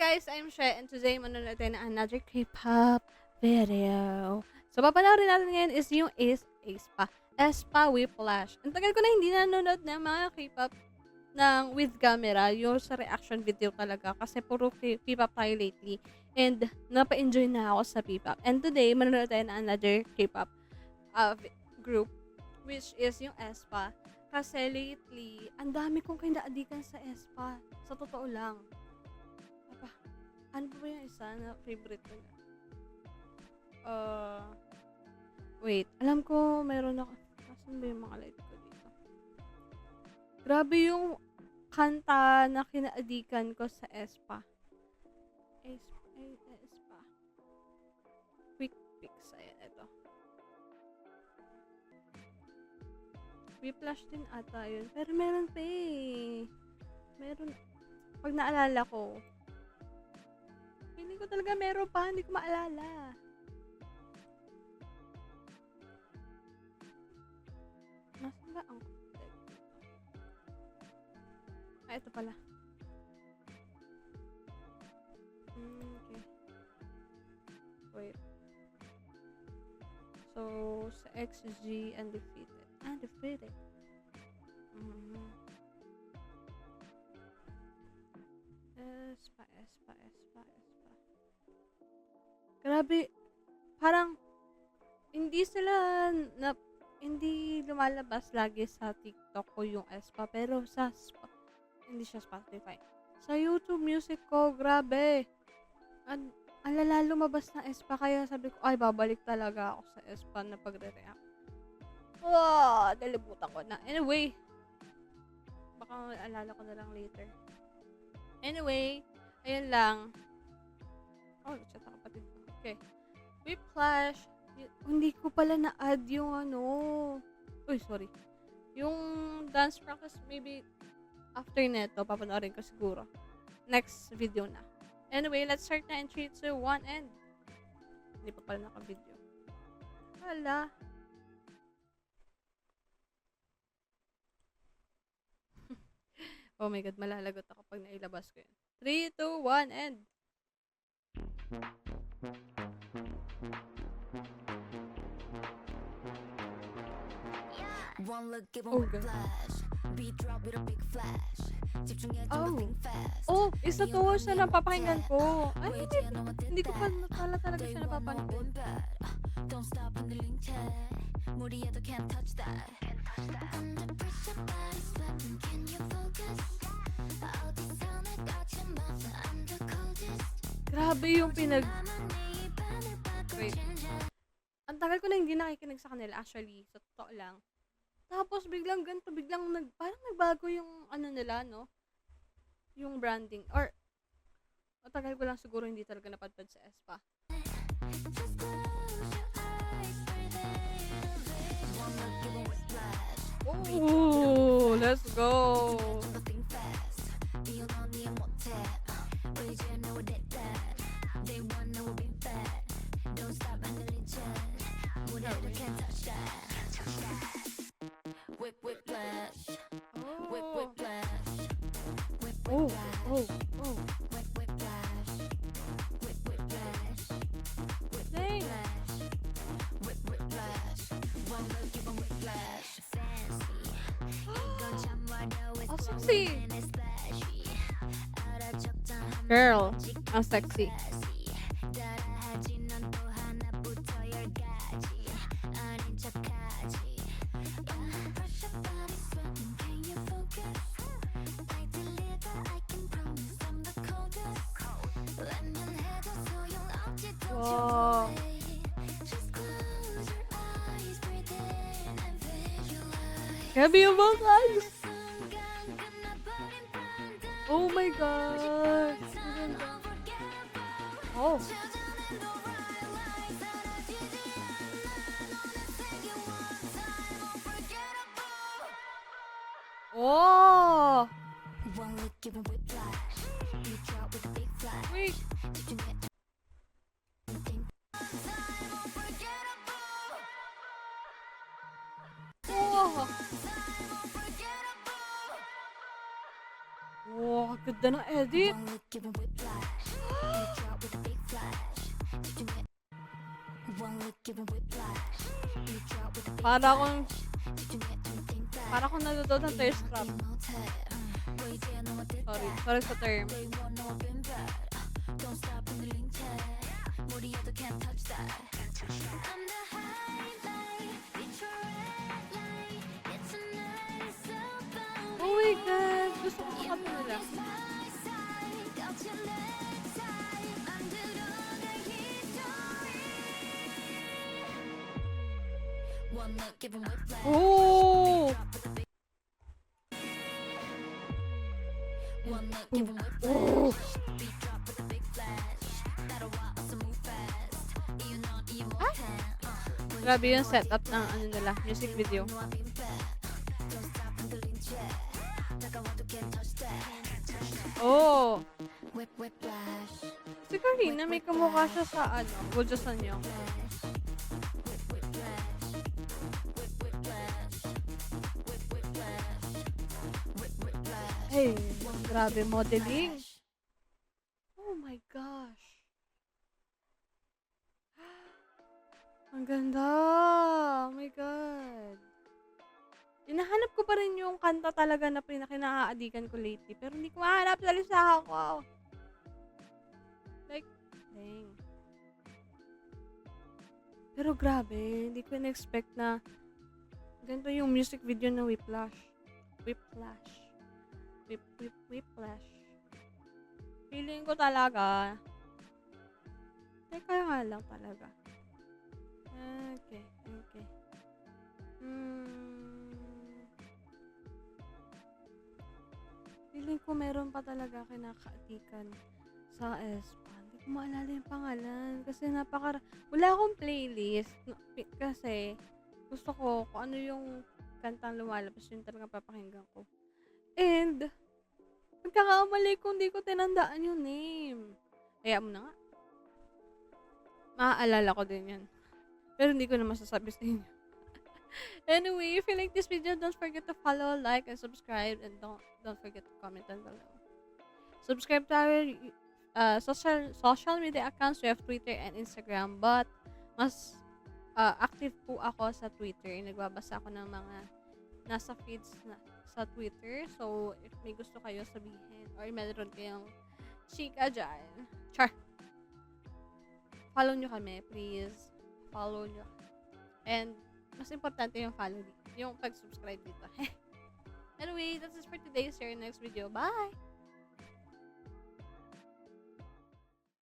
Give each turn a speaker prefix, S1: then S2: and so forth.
S1: guys, I'm She and today manonood tayo ng another K-pop video. So papanoorin natin ngayon is yung aespa Whiplash. Ang tagal ko na hindi nanonood ng mga K-pop ng with camera, yung sa reaction video talaga kasi puro K-pop tayo lately and napa-enjoy na ako sa K-pop. And today manonood tayo ng another K-pop group which is yung aespa. Kasi lately, ang dami kong kinaadikan sa aespa. Sa totoo lang. Ano ba yung isa na favorite ko na? Wait. Alam ko, meron ako. Asan ba yung mga light ko dito? Grabe yung kanta na kinaadikan ko sa aespa. aespa. Quick Fix. Ayan, ito. Whiplash din ata yun. Pero meron pa eh. Meron. Pag naalala ko, hindi ko talaga meron pa. Hindi ko maalala. Nasaan ba ang ito pala. Okay. Wait. So, sa XG, undefeated. Undefeated. Espa. Grabe, parang hindi lumalabas lagi sa TikTok ko yung aespa, pero hindi siya Spotify. Sa YouTube Music ko, grabe. Ang lala lumabas na aespa, kaya sabi ko, ay, babalik talaga ako sa aespa na pagre-react. Nalibutan ko na. Anyway, baka alala ko na lang later. Anyway, ayun lang. Chat ako kapatid ko. Okay. Whiplash. Hindi ko pala na-add yung sorry. Yung dance practice, maybe after neto, papanoorin ko siguro. Next video na. Anyway, let's start na in 3, 2, 1, and hindi pa pala naka-video. Hala. Oh my God, malalagot ako pag nailabas ko yun. 3, 2, 1, and
S2: One look, give them flash. Beat drop with a big flash.
S1: Isa to siya napapakinggan ko. Ay, hindi ko pala talaga siya napapanood.
S2: Don't stop in the link chat. 무리해도 can't touch that. Under pressure, body sweating. Can you focus? 어디서 날 꽉잡아서 I'm the coldest.
S1: Grabe yung Wait. Ang tagal ko na hindi nakikinig sa kanila actually. Sa totoo lang. Tapos biglang parang nagbago yung nila, no? Yung branding. Or, matagal ko lang siguro hindi talaga napadpad sa aespa. Ooh, let's go!
S2: Whiplash.
S1: Dang. Oh, sexy. Girl, ang sexy. Wow. Grabe yung vocals. Oh my God. Oh. Oh. Wait. Oh. Wow, ganda ng edit.
S2: One look giving whiplash. You drop with a big flash. 집중해. One look giving whiplash. You drop with a big
S1: Para akong,
S2: 집중해. Don't think back.
S1: para akong nanonood ng thirst trap.
S2: You 못해. 왜 이제 너와 did
S1: Sorry.
S2: that?
S1: Sorry sa term.
S2: Day one 너와 been bad. Don't stop 흔들린 채. 무리여도 can't touch that. I'm the highlight. It's your red light. It's a nice about
S1: Oh my God. Gusto ko sa kanta nila.
S2: One look, give 'em whiplash.
S1: Oh!
S2: One look, give 'em
S1: Oh!
S2: whiplash. Beat drop with a big flash. 따라와, 어서 move fast. 이유 넌 이유 못해.
S1: Grabe yung setup ng ano nila, music video.
S2: 너와 빈 bed. Don't stop 흔들린 채. 다가와도 can't touch that.
S1: Oh!
S2: Whiplash.
S1: Si Karina, may kamukha siya sa ano, Gojo Sanyong. Hey, grabe modeling. Oh my gosh. Ang ganda. Oh my God. Hinahanap ko pa rin yung kanta talaga na pinakinaadikan ko lately. Pero hindi ko mahanap sa listahan ko. Like, dang. Pero grabe, hindi ko in-expect na ganito yung music video ng Whiplash. Whiplash. Whiplash. Feeling ko talaga. Teka nga lang talaga. Okay. Feeling ko meron pa talaga kinakaatikan sa Espa. Hindi ko maalala yung pangalan. Kasi wala akong playlist. Kasi gusto ko kung ano yung kantang lumalabas, yun talaga papakinggan ko. And, pagkakamali ko, hindi ko tinandaan yung name. Kaya mo na nga. Maaalala ko din yan. Pero hindi ko na masasabi sa inyo. Anyway, if you like this video, don't forget to follow, like, and subscribe. And don't forget to comment down below. Subscribe to our social media accounts. We have Twitter and Instagram. But, mas active po ako sa Twitter. Nagbabasa ako ng mga nasa feeds sa Twitter. So, if may gusto kayo sabihin or meron kayong chika dyan, char, follow nyo kami, please. Follow nyo. And, mas importante yung follow dito. Yung pag-subscribe dito. Anyway, that's it for today. See you in the next video. Bye!